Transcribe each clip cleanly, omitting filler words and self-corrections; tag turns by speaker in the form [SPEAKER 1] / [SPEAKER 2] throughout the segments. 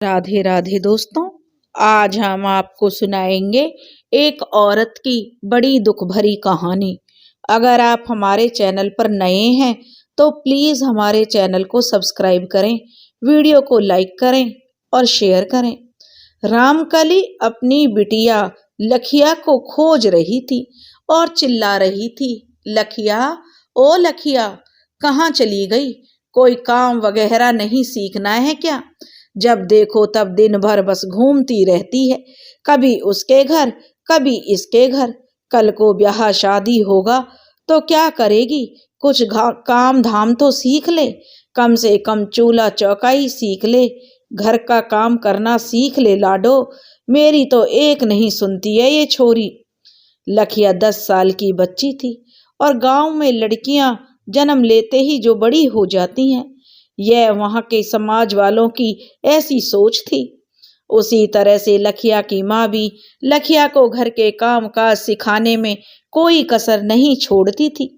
[SPEAKER 1] राधे राधे दोस्तों। आज हम आपको सुनाएंगे एक औरत की बड़ी दुख भरी कहानी। अगर आप हमारे चैनल पर नए हैं तो प्लीज हमारे चैनल को सब्सक्राइब करें, वीडियो को लाइक करें और शेयर करें। रामकली अपनी बिटिया लखिया को खोज रही थी और चिल्ला रही थी, लखिया, ओ लखिया, कहाँ चली गई? कोई काम वगैरह नहीं सीखना है क्या? जब देखो तब दिन भर बस घूमती रहती है, कभी उसके घर कभी इसके घर। कल को ब्याह शादी होगा तो क्या करेगी? कुछ काम धाम तो सीख ले, कम से कम चूल्हा चौकाई सीख ले, घर का काम करना सीख ले लाडो। मेरी तो एक नहीं सुनती है ये छोरी। लखिया 10 साल की बच्ची थी और गांव में लड़कियां जन्म लेते ही जो बड़ी हो जाती हैं, यह वहां के समाज वालों की ऐसी सोच थी। उसी तरह से लखिया की माँ भी लखिया को घर के काम काज सिखाने में कोई कसर नहीं छोड़ती थी।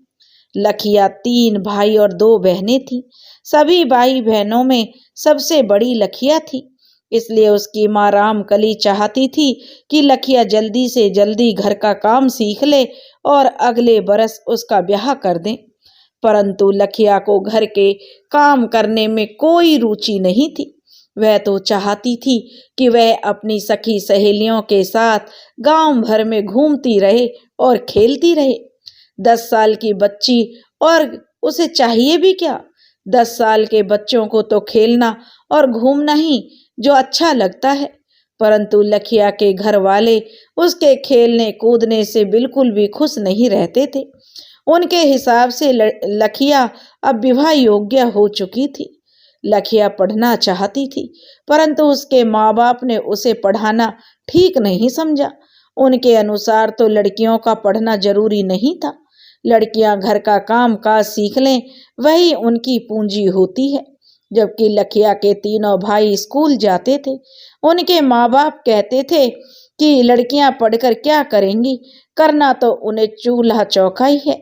[SPEAKER 1] लखिया 3 भाई और 2 बहनें थी। सभी भाई बहनों में सबसे बड़ी लखिया थी। इसलिए उसकी माँ रामकली चाहती थी कि लखिया जल्दी से जल्दी घर का काम सीख ले और अगले बरस उसका ब्याह कर दें। परंतु लखिया को घर के काम करने में कोई रुचि नहीं थी। वह तो चाहती थी कि वह अपनी सखी सहेलियों के साथ गांव भर में घूमती रहे और खेलती रहे। 10 साल की बच्ची, और उसे चाहिए भी क्या? 10 साल के बच्चों को तो खेलना और घूमना ही जो अच्छा लगता है। परंतु लखिया के घर वाले उसके खेलने कूदने से बिल्कुल भी खुश नहीं रहते थे। उनके हिसाब से लखिया अब विवाह योग्य हो चुकी थी। लखिया पढ़ना चाहती थी, परंतु उसके माँ बाप ने उसे पढ़ाना ठीक नहीं समझा। उनके अनुसार तो लड़कियों का पढ़ना जरूरी नहीं था। लड़कियां घर का काम काज सीख लें, वही उनकी पूंजी होती है। जबकि लखिया के तीनों भाई स्कूल जाते थे। उनके माँ बाप कहते थे कि लड़कियां पढ़कर क्या करेंगी, करना तो उन्हें चूल्हा चौका ही है।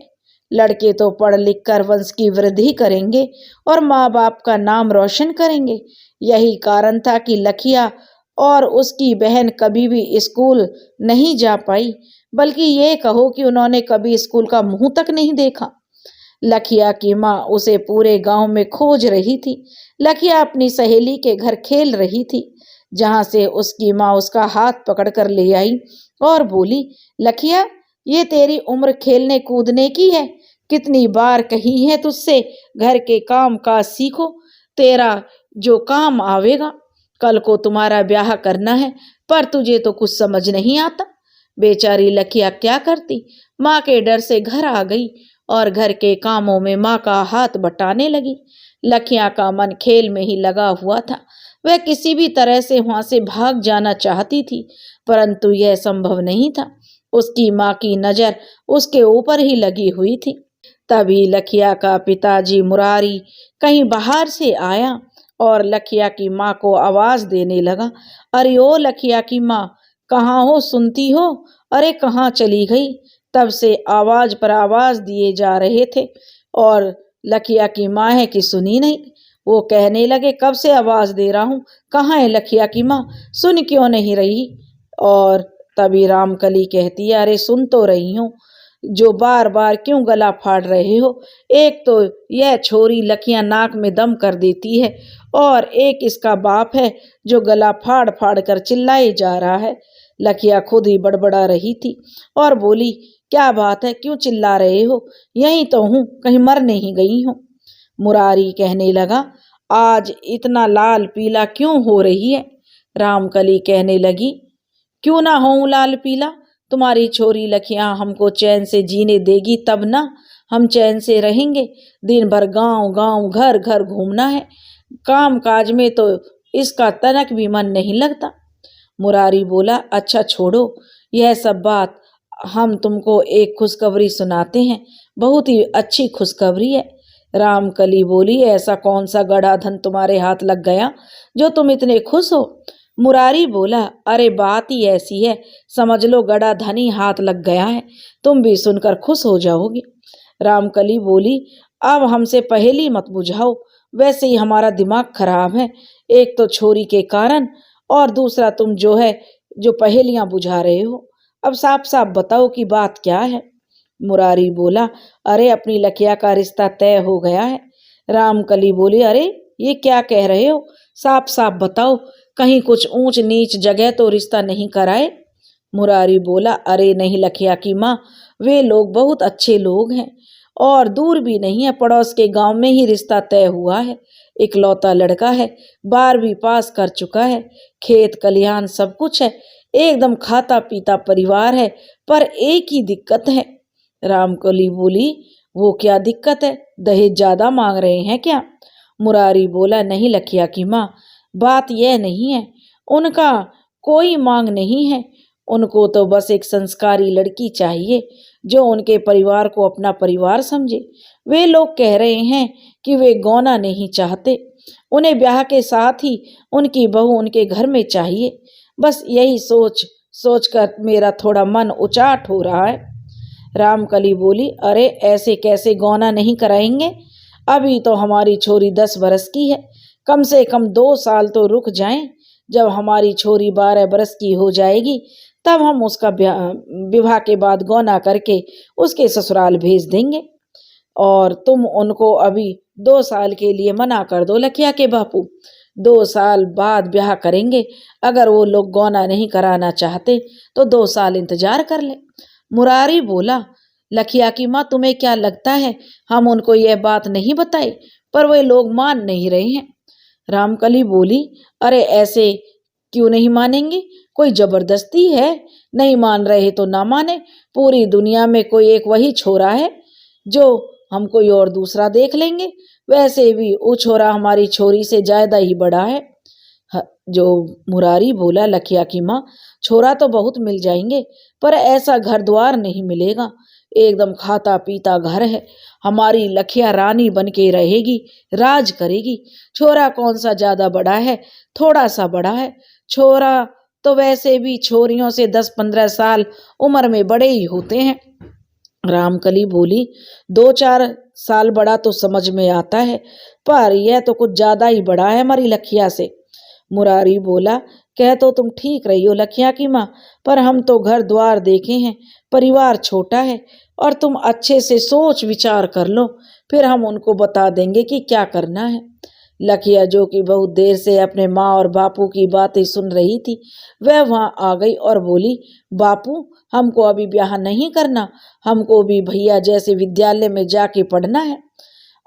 [SPEAKER 1] लड़के तो पढ़ लिख कर वंश की वृद्धि करेंगे और माँ बाप का नाम रोशन करेंगे। यही कारण था कि लखिया और उसकी बहन कभी भी स्कूल नहीं जा पाई, बल्कि ये कहो कि उन्होंने कभी स्कूल का मुंह तक नहीं देखा। लखिया की माँ उसे पूरे गांव में खोज रही थी। लखिया अपनी सहेली के घर खेल रही थी, जहां से उसकी माँ उसका हाथ पकड़कर ले आई और बोली, लखिया, ये तेरी उम्र खेलने कूदने की है। कितनी बार कही है तुझसे घर के काम काज सीखो, तेरा जो काम आवेगा। कल को तुम्हारा ब्याह करना है, पर तुझे तो कुछ समझ नहीं आता। बेचारी लखिया क्या करती, माँ के डर से घर आ गई और घर के कामों में माँ का हाथ बटाने लगी। लखिया का मन खेल में ही लगा हुआ था। वह किसी भी तरह से वहां से भाग जाना चाहती थी, परंतु यह संभव नहीं था। उसकी माँ की नजर उसके ऊपर ही लगी हुई थी। तभी लखिया का पिताजी मुरारी कहीं बाहर से आया और लखिया की माँ को आवाज देने लगा, अरे ओ लखिया की माँ, कहाँ हो? सुनती हो? अरे कहाँ चली गई? तब से आवाज पर आवाज दिए जा रहे थे और लखिया की माँ है कि सुनी नहीं। वो कहने लगे, कब से आवाज दे रहा हूँ, कहाँ है लखिया की माँ, सुन क्यों नहीं रही? और तभी रामकली कहती है, अरे सुन तो रही हूँ, जो बार बार क्यों गला फाड़ रहे हो? एक तो यह छोरी लखिया नाक में दम कर देती है और एक इसका बाप है जो गला फाड़ फाड़ कर चिल्लाए जा रहा है। लखिया खुद ही बड़बड़ा रही थी और बोली, क्या बात है, क्यों चिल्ला रहे हो? यहीं तो हूँ, कहीं मर नहीं गई हूँ। मुरारी कहने लगा, आज इतना लाल पीला क्यों हो रही है? रामकली कहने लगी, क्यों ना हो लाल पीला, तुम्हारी छोरी लखिया हमको चैन से जीने देगी तब ना हम चैन से रहेंगे। दिन भर गांव गांव घर घर घूमना है, काम काज में तो इसका तनक भी मन नहीं लगता। मुरारी बोला, अच्छा छोड़ो यह सब बात, हम तुमको एक खुशखबरी सुनाते हैं, बहुत ही अच्छी खुशखबरी है। रामकली बोली, ऐसा कौन सा गड़ा धन तुम्हारे हाथ लग गया जो तुम इतने खुश हो? मुरारी बोला, अरे बात ही ऐसी है, समझ लो गड़ा धन ही हाथ लग गया है, तुम भी सुनकर खुश हो जाओगी। रामकली बोली, अब हमसे पहेली मत बुझाओ, वैसे ही हमारा दिमाग खराब है, एक तो छोरी के कारण और दूसरा तुम जो है जो पहेलियां बुझा रहे हो। अब साफ साफ बताओ कि बात क्या है। मुरारी बोला, अरे अपनी लखिया का रिश्ता तय हो गया है। रामकली बोली, अरे ये क्या कह रहे हो, साफ साफ बताओ, कहीं कुछ ऊंच नीच जगह तो रिश्ता नहीं कराए। मुरारी बोला, अरे नहीं लखिया की माँ, वे लोग बहुत अच्छे लोग हैं और दूर भी नहीं है, पड़ोस के गांव में ही रिश्ता तय हुआ है। इकलौता लड़का है, 12वीं पास कर चुका है, खेत खलिहान सब कुछ है, एकदम खाता पीता परिवार है। पर एक ही दिक्कत है। रामकली बोली, वो क्या दिक्कत है, दहेज ज्यादा मांग रहे हैं क्या। मुरारी बोला, नहीं लखिया की माँ, बात यह नहीं है, उनका कोई मांग नहीं है। उनको तो बस एक संस्कारी लड़की चाहिए जो उनके परिवार को अपना परिवार समझे। वे लोग कह रहे हैं कि वे गौना नहीं चाहते, उन्हें ब्याह के साथ ही उनकी बहू उनके घर में चाहिए। बस यही सोच सोच कर मेरा थोड़ा मन उचाट हो रहा है। रामकली बोली, अरे ऐसे कैसे गौना नहीं कराएंगे, अभी तो हमारी छोरी 10 बरस की है, कम से कम 2 साल तो रुक जाएं। जब हमारी छोरी 12 बरस की हो जाएगी तब हम उसका विवाह के बाद गौना करके उसके ससुराल भेज देंगे। और तुम उनको अभी 2 साल के लिए मना कर दो लखिया के बापू, 2 साल बाद ब्याह करेंगे। अगर वो लोग गौना नहीं कराना चाहते तो 2 साल इंतजार कर ले। मुरारी बोला, लखिया की माँ, तुम्हें क्या लगता है हम उनको यह बात नहीं बताए, पर वे लोग मान नहीं रहे हैं। रामकली बोली, अरे ऐसे क्यों नहीं मानेंगे, कोई जबरदस्ती है, नहीं मान रहे तो ना माने। पूरी दुनिया में कोई एक वही छोरा है जो हम कोई और दूसरा देख लेंगे। वैसे भी वो छोरा हमारी छोरी से ज्यादा ही बड़ा है। जो मुरारी बोला, लखिया की माँ, छोरा तो बहुत मिल जाएंगे पर ऐसा घर द्वार नहीं मिलेगा, एकदम खाता पीता घर है। हमारी लखिया रानी बन के रहेगी, राज करेगी। छोरा कौन सा ज्यादा बड़ा है, थोड़ा सा बड़ा है। छोरा तो वैसे भी छोरियों से 10-15 साल उम्र में बड़े ही होते हैं। रामकली बोली, 2-4 साल बड़ा तो समझ में आता है, पर यह तो कुछ ज्यादा ही बड़ा है हमारी लखिया से। मुरारी बोला, कह तो तुम ठीक रही हो लखिया की माँ, पर हम तो घर द्वार देखे हैं, परिवार छोटा है, और तुम अच्छे से सोच विचार कर लो, फिर हम उनको बता देंगे कि क्या करना है। लखिया, जो कि बहुत देर से अपने माँ और बापू की बातें सुन रही थी, वह वहां आ गई और बोली, बापू, हमको अभी ब्याह नहीं करना, हमको भी भैया जैसे विद्यालय में जाके पढ़ना है।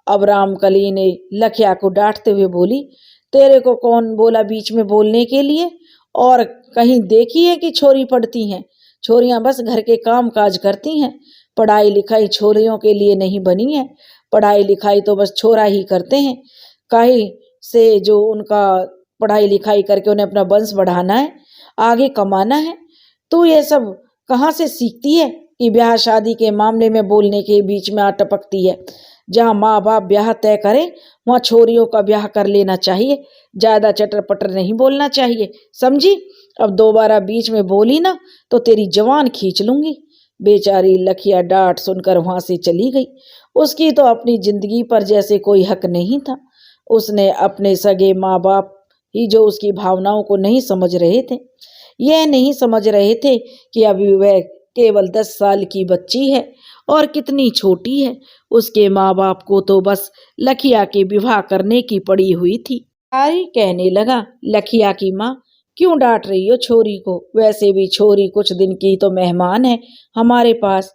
[SPEAKER 1] अब रामकली ने लखिया को डांटते हुए बोली, तेरे को कौन बोला बीच में बोलने के लिए, और कहीं देखी है कि छोरी पढ़ती हैं। छोरियां बस घर के काम काज करती हैं, पढ़ाई लिखाई छोरियों के लिए नहीं बनी है। पढ़ाई लिखाई तो बस छोरा ही करते हैं, कहीं से जो उनका पढ़ाई लिखाई करके उन्हें अपना वंश बढ़ाना है, आगे कमाना है। तो ये सब कहाँ से सीखती है कि ब्याह शादी के मामले में बोलने के बीच में आ टपकती है। जहाँ माँ बाप ब्याह तय करें वहाँ छोरियों का ब्याह कर लेना चाहिए, ज्यादा चटर पटर नहीं बोलना चाहिए, समझी। अब दोबारा बीच में बोली ना तो तेरी जवान खींच लूंगी। बेचारी लखिया डांट सुनकर वहां से चली गई। उसकी तो अपनी जिंदगी पर जैसे कोई हक नहीं था। उसने अपने सगे माँ बाप ही जो उसकी भावनाओं को नहीं समझ रहे थे, यह नहीं समझ रहे थे कि अभी वह केवल 10 साल की बच्ची है और कितनी छोटी है। उसके माँ बाप को तो बस लखिया के विवाह करने की पड़ी हुई थी। सारी कहने लगा, लखिया की माँ, क्यों डांट रही हो छोरी को, वैसे भी छोरी कुछ दिन की तो मेहमान है हमारे पास,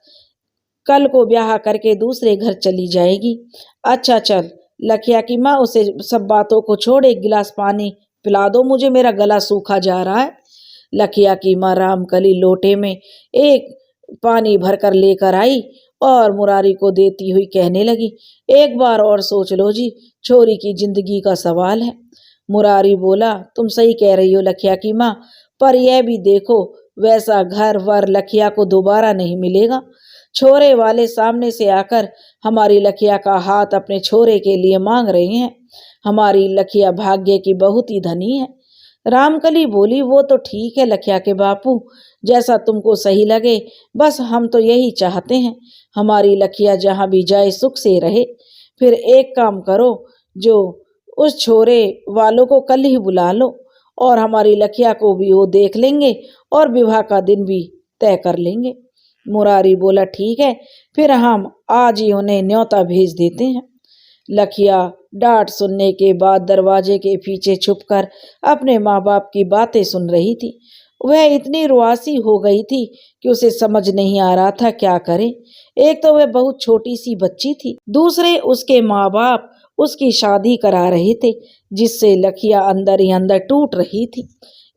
[SPEAKER 1] कल को ब्याह करके दूसरे घर चली जाएगी। अच्छा चल लखिया की माँ, उसे सब बातों को छोड़, एक गिलास पानी पिला दो मुझे, मेरा गला सूखा जा रहा है। लखिया की माँ रामकली लोटे में एक पानी भरकर लेकर आई और मुरारी को देती हुई कहने लगी, एक बार और सोच लो जी, छोरी की जिंदगी का सवाल है। मुरारी बोला, तुम सही कह रही हो लखिया की माँ, पर यह भी देखो, वैसा घर वर लखिया को दोबारा नहीं मिलेगा। छोरे वाले सामने से आकर हमारी लखिया का हाथ अपने छोरे के लिए मांग रहे हैं। हमारी लखिया भाग्य की बहुत ही धनी है। रामकली बोली, वो तो ठीक है लखिया के बापू, जैसा तुमको सही लगे, बस हम तो यही चाहते हैं, हमारी लखिया जहाँ भी जाए सुख से रहे। फिर एक काम करो, जो उस छोरे वालों को कल ही बुला लो और हमारी लखिया को भी वो देख लेंगे और विवाह का दिन भी तय कर लेंगे। मुरारी बोला ठीक है, फिर हम आज ही उन्हें न्योता भेज देते हैं। लखिया डांट सुनने के बाद दरवाजे के पीछे छुपकर अपने माँ बाप की बातें सुन रही थी। वह इतनी रुआसी हो गई थी कि उसे समझ नहीं आ रहा था क्या करे। एक तो वह बहुत छोटी सी बच्ची थी, दूसरे उसके माँ बाप उसकी शादी करा रहे थे, जिससे लखिया अंदर ही अंदर टूट रही थी।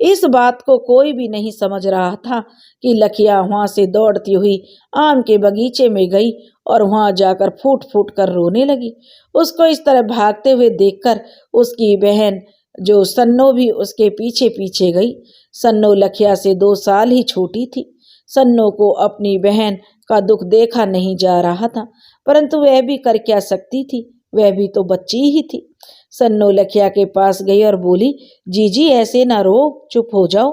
[SPEAKER 1] इस बात को कोई भी नहीं समझ रहा था कि लखिया वहां से दौड़ती हुई आम के बगीचे में गई और वहां जाकर फूट फूट कर रोने लगी। उसको इस तरह भागते हुए देखकर उसकी बहन जो सन्नो भी उसके पीछे पीछे गई। सन्नो लखिया से 2 साल ही छोटी थी। सन्नो को अपनी बहन का दुख देखा नहीं जा रहा था, परंतु वह भी कर क्या सकती थी, वह भी तो बच्ची ही थी। सन्नो लखिया के पास गई और बोली, जीजी ऐसे ना रो, चुप हो जाओ।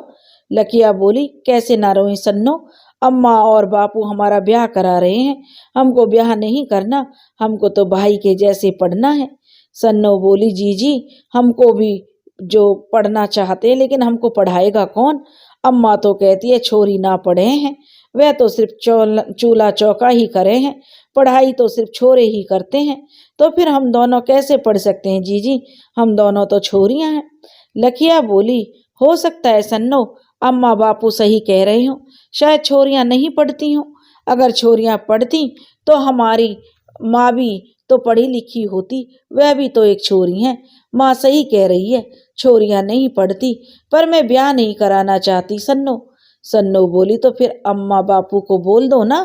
[SPEAKER 1] लखिया बोली, कैसे ना रोए सन्नो, अम्मा और बापू हमारा ब्याह करा रहे हैं, हमको ब्याह नहीं करना, हमको तो भाई के जैसे पढ़ना है। सन्नो बोली, जीजी हमको भी जो पढ़ना चाहते हैं, लेकिन हमको पढ़ाएगा कौन? अम्मा तो कहती है छोरी ना पढ़े हैं, वह तो सिर्फ चूल्हा चौका ही करे हैं, पढ़ाई तो सिर्फ छोरे ही करते हैं, तो फिर हम दोनों कैसे पढ़ सकते हैं जीजी, हम दोनों तो छोरियां हैं। लखिया बोली, हो सकता है सन्नो अम्मा बापू सही कह रहे हो, शायद छोरियां नहीं पढ़ती हों, अगर छोरियां पढ़ती तो हमारी माँ भी तो पढ़ी लिखी होती, वह भी तो एक छोरी है, माँ सही कह रही है, छोरियां नहीं पढ़ती, पर मैं ब्याह नहीं कराना चाहती सन्नो। सन्नो बोली, तो फिर अम्मा बापू को बोल दो ना,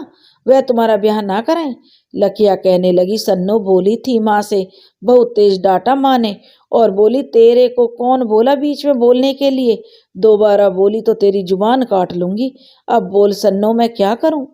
[SPEAKER 1] वह तुम्हारा ब्याह ना कराएं। लखिया कहने लगी, सन्नो बोली थी माँ से, बहुत तेज डांटा माँ ने और बोली, तेरे को कौन बोला बीच में बोलने के लिए, दोबारा बोली तो तेरी जुबान काट लूंगी, अब बोल सन्नो मैं क्या करूं।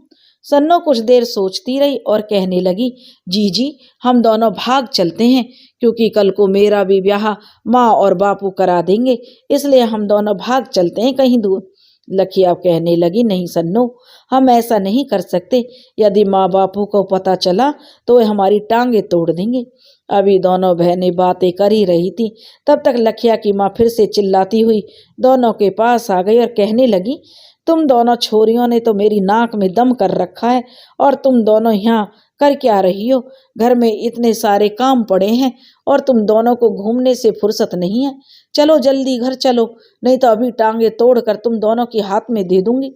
[SPEAKER 1] सन्नो कुछ देर सोचती रही और कहने लगी, जीजी हम दोनों भाग चलते हैं, क्योंकि कल को मेरा भी ब्याह माँ और बापू करा देंगे, इसलिए हम दोनों भाग चलते हैं कहीं दूर। लखिया कहने लगी, नहीं सन्नो हम ऐसा नहीं कर सकते, यदि माँ बापू को पता चला तो वे हमारी टांगे तोड़ देंगे। अभी दोनों बहनें बातें कर ही रही थी, तब तक लखिया की माँ फिर से चिल्लाती हुई दोनों के पास आ गई और कहने लगी, तुम दोनों छोरियों ने तो मेरी नाक में दम कर रखा है, और तुम दोनों यहाँ कर क्या रही हो, घर में इतने सारे काम पड़े हैं और तुम दोनों को घूमने से फुर्सत नहीं है, चलो जल्दी घर चलो, नहीं तो अभी टांगे तोड़कर तुम दोनों के हाथ में दे दूंगी।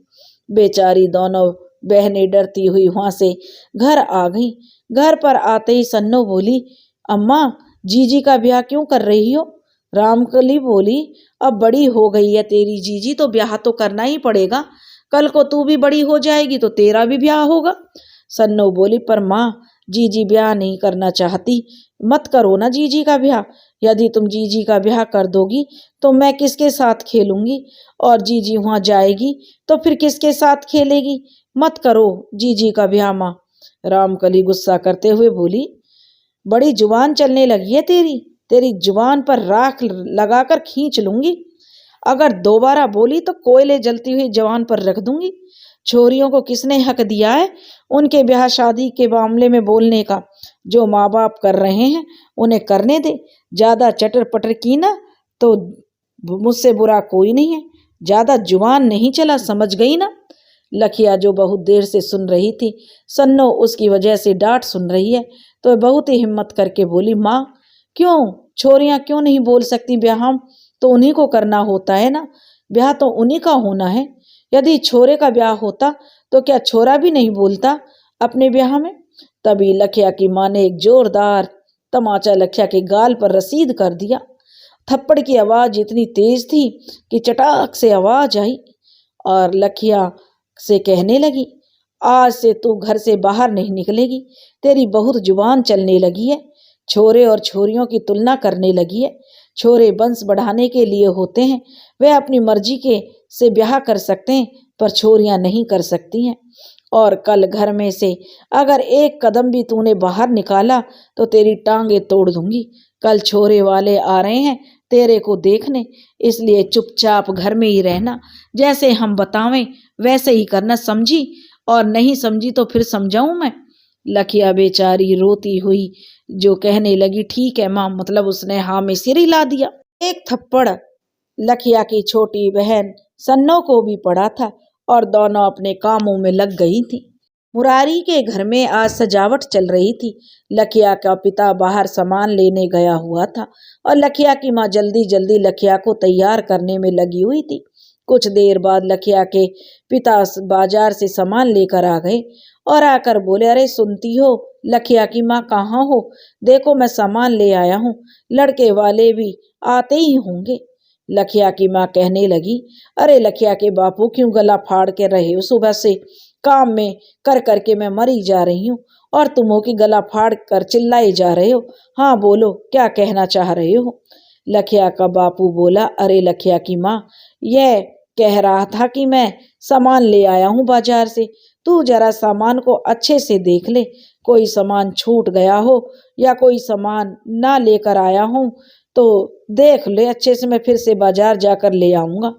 [SPEAKER 1] बेचारी दोनों बहनें डरती हुई वहां से घर आ गई। घर पर आते ही सन्नो बोली, अम्मा जीजी का ब्याह क्यों कर रही हो? रामकली बोली, अब बड़ी हो गई है तेरी जीजी, तो ब्याह तो करना ही पड़ेगा, कल को तू भी बड़ी हो जाएगी तो तेरा भी ब्याह होगा। सन्नो बोली, पर माँ जीजी ब्याह नहीं करना चाहती, मत करो ना जीजी का ब्याह, यदि तुम जीजी का ब्याह कर दोगी तो मैं किसके साथ खेलूंगी, और जीजी वहां जाएगी तो फिर किसके साथ खेलेगी, मत करो जीजी का ब्याह माँ। रामकली गुस्सा करते हुए बोली, बड़ी जुबान चलने लगी है तेरी, तेरी जुबान पर राख लगाकर खींच लूंगी, अगर दोबारा बोली तो कोयले जलती हुई जवान पर रख दूंगी। छोरियों को किसने हक दिया है उनके ब्याह शादी के मामले में बोलने का? जो माँ बाप कर रहे हैं उन्हें करने दे, ज्यादा चटर पटर की ना तो मुझसे बुरा कोई नहीं है, ज्यादा जुबान नहीं चला, समझ गई ना। लखिया जो बहुत देर से सुन रही थी, सन्नो उसकी वजह से डांट सुन रही है, तो बहुत ही हिम्मत करके बोली, माँ क्यों, छोरियां क्यों नहीं बोल सकती, ब्याह तो उन्हीं को करना होता है ना, ब्याह तो उन्हीं का होना है, यदि छोरे का ब्याह होता तो क्या छोरा भी नहीं बोलता अपने ब्याह में? तभी लखिया की माँ ने एक जोरदार तमाचा लखिया के गाल पर रसीद कर दिया। थप्पड़ की आवाज इतनी तेज थी कि चटाक से आवाज आई और लखिया से कहने लगी, आज से तू घर से बाहर नहीं निकलेगी, तेरी बहुत जुबान चलने लगी है, छोरे और छोरियों की तुलना करने लगी है, छोरे वंश बढ़ाने के लिए होते हैं, वे अपनी मर्जी के से ब्याह कर सकते हैं, पर छोरियां नहीं कर सकती हैं, और कल घर में से अगर एक कदम भी तूने बाहर निकाला तो तेरी टांगे तोड़ दूंगी। कल छोरे वाले आ रहे हैं तेरे को देखने, इसलिए चुपचाप घर में ही रहना, जैसे हम बतावें वैसे ही करना, समझी? और नहीं समझी तो फिर समझाऊं मैं? लखिया बेचारी रोती हुई जो कहने लगी ठीक है माँ, मतलब उसने हाँ में सिर हिला दिया। एक थप्पड़ लखिया की छोटी बहन सन्नो को भी पड़ा था और दोनों अपने कामों में लग गई थी। मुरारी के घर में आज सजावट चल रही थी। लखिया का पिता बाहर सामान लेने गया हुआ था और लखिया की माँ जल्दी जल्दी लखिया को तैयार करने में लगी हुई थी। कुछ देर बाद लखिया के पिता बाजार से सामान लेकर आ गए और आकर बोले, अरे सुनती हो, लखिया की माँ कहाँ हो? देखो मैं सामान ले आया हूँ, लड़के वाले भी आते ही होंगे। लखिया की माँ कहने लगी, अरे लखिया के बापू क्यों गला फाड़ के रहे हो? सुबह से काम में कर करके मैं मरी जा रही हूँ और तुम हो कि गला फाड़ कर चिल्लाए जा रहे हो। हाँ बोलो, क्या कहना चाह रहे हो? लखिया का बापू बोला, अरे लखिया की माँ, यह कह रहा था कि मैं सामान ले आया हूँ बाजार से, तू जरा सामान को अच्छे से देख ले, कोई सामान छूट गया हो या कोई सामान ना लेकर आया हूँ तो देख ले अच्छे से, मैं फिर से बाजार जाकर ले आऊंगा।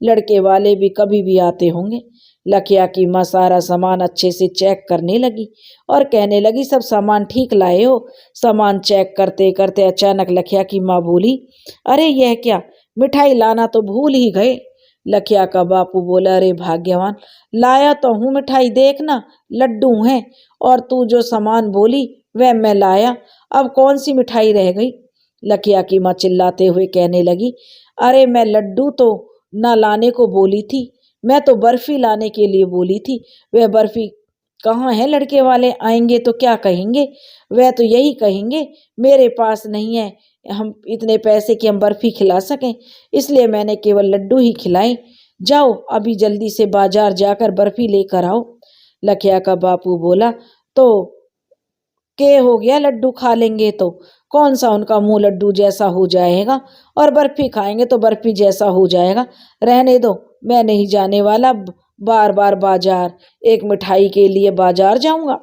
[SPEAKER 1] लड़के वाले भी कभी भी आते होंगे। लखिया की माँ सारा सामान अच्छे से चेक करने लगी और कहने लगी, सब सामान ठीक लाए हो? सामान चेक करते करते अचानक लखिया की माँ बोली, अरे यह क्या, मिठाई लाना तो भूल ही गए। लखिया का बापू बोला, अरे भाग्यवान, लाया तो हूँ मिठाई, देखना लड्डू हैं, और तू जो सामान बोली वह मैं लाया, अब कौन सी मिठाई रह गई? लखिया की माँ चिल्लाते हुए कहने लगी, अरे मैं लड्डू तो ना लाने को बोली थी, मैं तो बर्फी लाने के लिए बोली थी। वह बर्फी कहाँ है? लड़के वाले आएंगे तो क्या कहेंगे? वह तो यही कहेंगे मेरे पास नहीं है हम इतने पैसे कि हम बर्फी खिला सकें, इसलिए मैंने केवल लड्डू ही खिलाए। जाओ अभी जल्दी से बाजार जाकर बर्फी लेकर आओ। लखिया का बापू बोला, तो के हो गया, लड्डू खा लेंगे तो कौन सा उनका मुंह लड्डू जैसा हो जाएगा, और बर्फी खाएंगे तो बर्फी जैसा हो जाएगा। रहने दो, मैं नहीं जाने वाला बार बार बाजार, एक मिठाई के लिए बाजार जाऊंगा।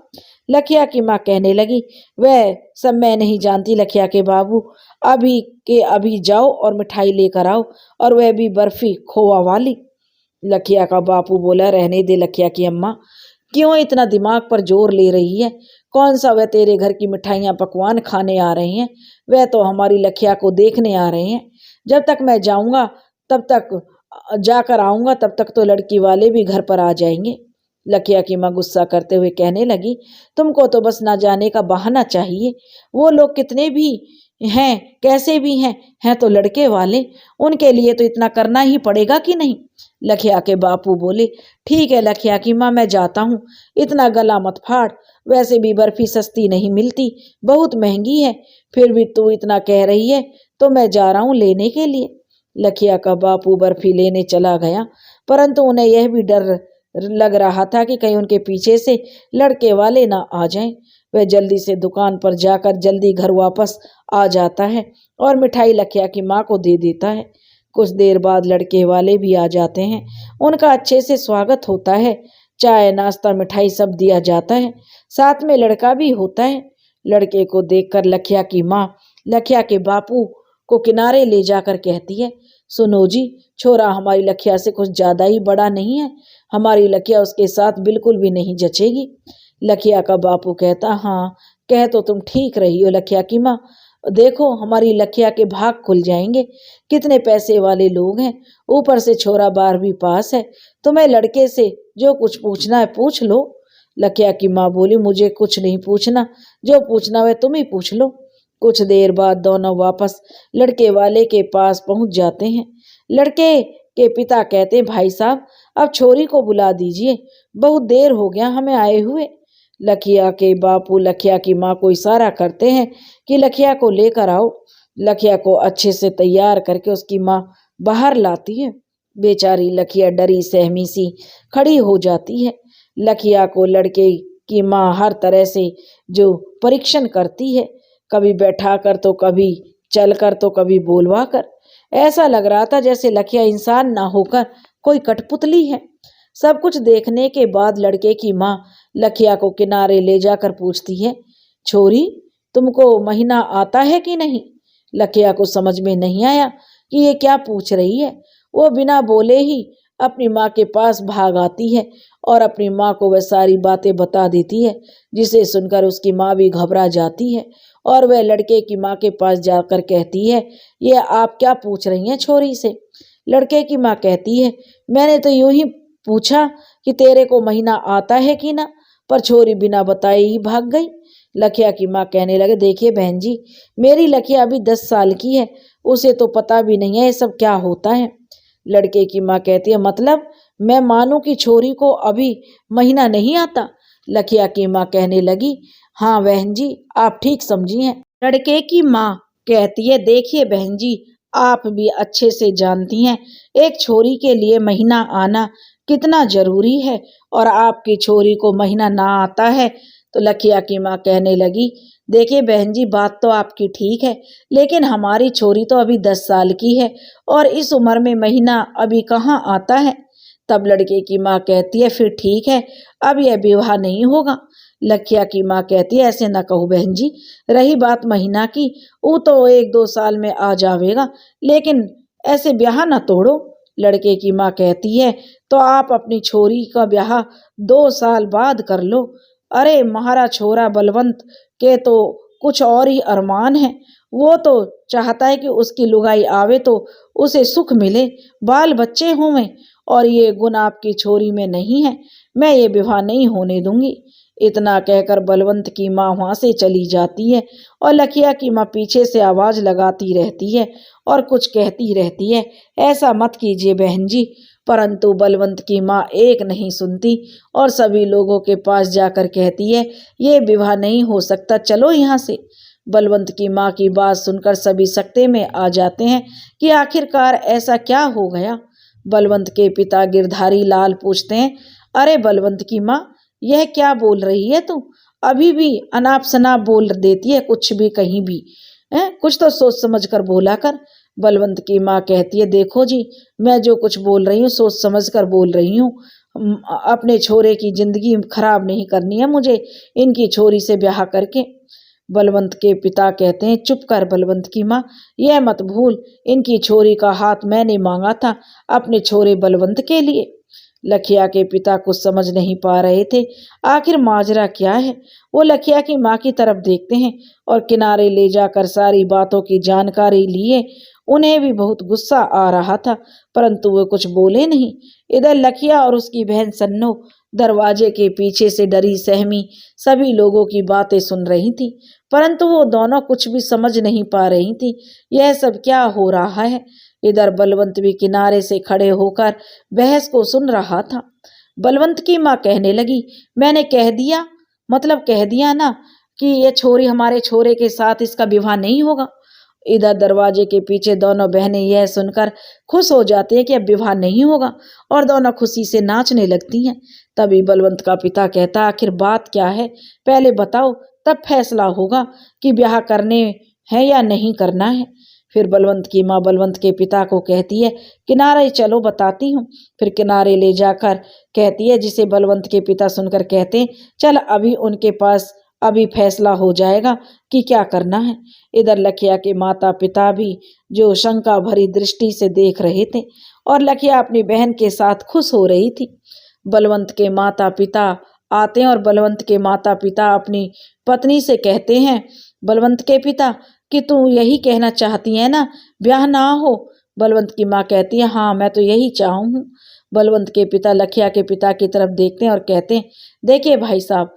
[SPEAKER 1] लखिया की माँ कहने लगी, वह सब मैं नहीं जानती लखिया के बाबू, अभी के अभी जाओ और मिठाई लेकर आओ, और वह भी बर्फी खोआ वाली। लखिया का बापू बोला, रहने दे लखिया की अम्मा, क्यों इतना दिमाग पर जोर ले रही है? कौन सा वह तेरे घर की मिठाइयाँ पकवान खाने आ रहे हैं? वह तो हमारी लखिया को देखने आ रहे हैं। जब तक मैं जाऊंगा तब तक जाकर आऊंगा, तब तक तो लड़की वाले भी घर पर आ जाएंगे। लखिया की माँ गुस्सा करते हुए कहने लगी, तुमको तो बस ना जाने का बहाना चाहिए। वो लोग कितने भी हैं, कैसे भी हैं तो लड़के वाले, उनके लिए तो इतना करना ही पड़ेगा कि नहीं? लखिया के बापू बोले, ठीक है लखिया की माँ, मैं जाता हूँ, इतना गला मत फाड़, वैसे भी बर्फी सस्ती नहीं मिलती, बहुत महंगी है, फिर भी तू इतना कह रही है तो मैं जा रहा हूँ लेने के लिए। लखिया का बापू बर्फी लेने चला गया, परंतु उन्हें यह भी डर लग रहा था कि कहीं उनके पीछे से लड़के वाले ना आ जाएं। वह जल्दी से दुकान पर जाकर जल्दी घर वापस आ जाता है और मिठाई लखिया की माँ को दे देता है। कुछ देर बाद लड़के वाले भी आ जाते हैं, उनका अच्छे से स्वागत होता है, चाय नाश्ता मिठाई सब दिया जाता है, साथ में लड़का भी होता है। लड़के को देखकर लखिया की माँ लखिया के बापू को किनारे ले जाकर कहती है, सुनो जी, छोरा हमारी लखिया से कुछ ज्यादा ही बड़ा नहीं है, हमारी लखिया उसके साथ बिल्कुल भी नहीं जचेगी। लखिया का बापू कहता, हाँ कह तो तुम ठीक रही हो लखिया की माँ, देखो हमारी लखिया के भाग खुल जाएंगे, कितने पैसे वाले लोग हैं, ऊपर से छोरा 12वीं पास है, तुम्हें लड़के से जो कुछ पूछना है पूछ लो। लखिया की माँ बोली, मुझे कुछ नहीं पूछना, जो पूछना वह तुम ही पूछ लो। कुछ देर बाद दोनों वापस लड़के वाले के पास पहुंच जाते हैं। लड़के के पिता कहते, भाई साहब अब छोरी को बुला दीजिए, बहुत देर हो गया हमें आए हुए। लखिया के बापू लखिया की माँ को इशारा करते हैं कि लखिया को लेकर आओ। लखिया को अच्छे से तैयार करके उसकी माँ बाहर लाती है। बेचारी लखिया डरी सहमी सी खड़ी हो जाती है। लखिया को लड़के की माँ हर तरह से जो परीक्षण करती है, कभी बैठा कर तो कभी चल कर तो कभी बोलवा कर, ऐसा लग रहा था जैसे लखिया इंसान ना होकर कोई कठपुतली है। सब कुछ देखने के बाद लड़के की माँ लखिया को किनारे ले जाकर पूछती है, छोरी तुमको महीना आता है कि नहीं? लखिया को समझ में नहीं आया कि ये क्या पूछ रही है। वो बिना बोले ही अपनी माँ के पास भाग आती है और अपनी माँ को वह सारी बातें बता देती है, जिसे सुनकर उसकी माँ भी घबरा जाती है और वह लड़के की माँ के पास जाकर कहती है, ये आप क्या पूछ रही हैं छोरी से। लड़के की माँ कहती है, मैंने तो यूं ही पूछा कि तेरे को महीना आता है कि ना, पर छोरी बिना बताए ही भाग गई। लखिया की माँ कहने लगे, देखिए बहन जी, मेरी लखिया अभी 10 साल की है, उसे तो पता भी नहीं है ये सब क्या होता है। लड़के की माँ कहती है, मतलब मैं मानूं कि छोरी को अभी महीना नहीं आता। लखिया की माँ कहने लगी, हाँ बहन जी, आप ठीक समझी हैं। लड़के की माँ कहती है, देखिए बहन जी, आप भी अच्छे से जानती हैं एक छोरी के लिए महीना आना कितना जरूरी है, और आपकी छोरी को महीना ना आता है। तो लखिया की माँ कहने लगी, देखिए बहन जी, बात तो आपकी ठीक है, लेकिन हमारी छोरी तो अभी 10 साल की है और इस उम्र में महीना अभी कहाँ आता है। तब लड़के की माँ कहती है, फिर ठीक है, अब यह विवाह नहीं होगा। लखिया की माँ कहती है, ऐसे ना कहो बहन जी, रही बात महीना की, वो तो 1-2 साल में आ जावेगा, लेकिन ऐसे ब्याह ना तोड़ो। लड़के की माँ कहती है, तो आप अपनी छोरी का ब्याह 2 साल बाद कर लो। अरे महारा छोरा बलवंत के तो कुछ और ही अरमान है, वो तो चाहता है कि उसकी लुगाई आवे तो उसे सुख मिले, बाल बच्चे हों, और ये गुण आपकी छोरी में नहीं है, मैं ये विवाह नहीं होने दूंगी। इतना कहकर बलवंत की माँ वहां से चली जाती है और लखिया की माँ पीछे से आवाज लगाती रहती है और कुछ कहती रहती है, ऐसा मत कीजिए बहन जी। परंतु बलवंत की माँ एक नहीं सुनती और सभी लोगों के पास जाकर कहती है, ये विवाह नहीं हो सकता, चलो यहाँ से। बलवंत की माँ की बात सुनकर सभी सकते में आ जाते हैं कि आखिरकार ऐसा क्या हो गया। बलवंत के पिता गिरधारी लाल पूछते हैं, अरे बलवंत की माँ, यह क्या बोल रही है तू? अभी भी अनाप शनाप बोल देती है, कुछ भी कहीं भी है, कुछ तो सोच समझ कर बोला कर। बलवंत की माँ कहती है, देखो जी, मैं जो कुछ बोल रही हूँ सोच समझ कर बोल रही हूँ। अपने छोरे की जिंदगी खराब नहीं करनी है मुझे इनकी छोरी से ब्याह करके। बलवंत के पिता कहते हैं, चुप कर बलवंत की माँ, यह मत भूल, इनकी छोरी का हाथ मैंने मांगा था अपने छोरे बलवंत के लिए। लखिया के पिता कुछ समझ नहीं पा रहे थे, आखिर माजरा क्या है। वो लखिया की माँ की तरफ देखते हैं और किनारे ले जाकर सारी बातों की जानकारी लिए। उन्हें भी बहुत गुस्सा आ रहा था, परंतु वो कुछ बोले नहीं। इधर लखिया और उसकी बहन सन्नो दरवाजे के पीछे से डरी सहमी सभी लोगों की बातें सुन रही थी, परंतु वो दोनों कुछ भी समझ नहीं पा रही थी, यह सब क्या हो रहा है। इधर बलवंत भी किनारे से खड़े होकर बहस को सुन रहा था। बलवंत की माँ कहने लगी, मैंने कह दिया, मतलब कह दिया ना कि ये छोरी हमारे छोरे के साथ इसका विवाह नहीं होगा। इधर दरवाजे के पीछे दोनों बहनें यह सुनकर खुश हो जाती है कि अब विवाह नहीं होगा, और दोनों खुशी से नाचने लगती हैं। तभी बलवंत का पिता कहता, आखिर बात क्या है, पहले बताओ, तब फैसला होगा कि ब्याह करने है या नहीं करना है। फिर बलवंत की माँ बलवंत के पिता को कहती है, किनारे चलो बताती हूँ। फिर किनारे ले जाकर कहती है, जिसे बलवंत के पिता सुनकर कहते हैं, चल अभी उनके पास अभी फैसला हो जाएगा कि क्या करना है। इधर लखिया के माता पिता भी जो शंका भरी दृष्टि से देख रहे थे, और लखिया अपनी बहन के साथ खुश हो रही थी। बलवंत के माता पिता आते हैं और बलवंत के माता पिता अपनी पत्नी से कहते हैं, बलवंत के पिता, कि तू यही कहना चाहती है ना, ब्याह ना हो। बलवंत की माँ कहती है, हाँ मैं तो यही चाहूँ। बलवंत के पिता लखिया के पिता की तरफ देखते हैं और कहते हैं, देखिए भाई साहब,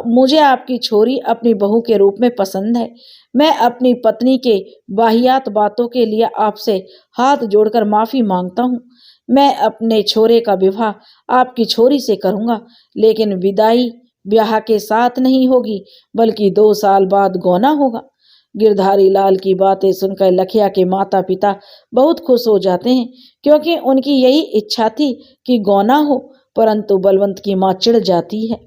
[SPEAKER 1] मुझे आपकी छोरी अपनी बहू के रूप में पसंद है। मैं अपनी पत्नी के वाहियात बातों के लिए आपसे हाथ जोड़कर माफी मांगता हूँ। मैं अपने छोरे का विवाह आपकी छोरी से करूँगा, लेकिन विदाई ब्याह के साथ नहीं होगी, बल्कि 2 साल बाद गौना होगा। गिरधारी लाल की बातें सुनकर लखिया के माता पिता बहुत खुश हो जाते हैं, क्योंकि उनकी यही इच्छा थी कि गौना हो, परंतु बलवंत की माँ चिढ़ जाती है।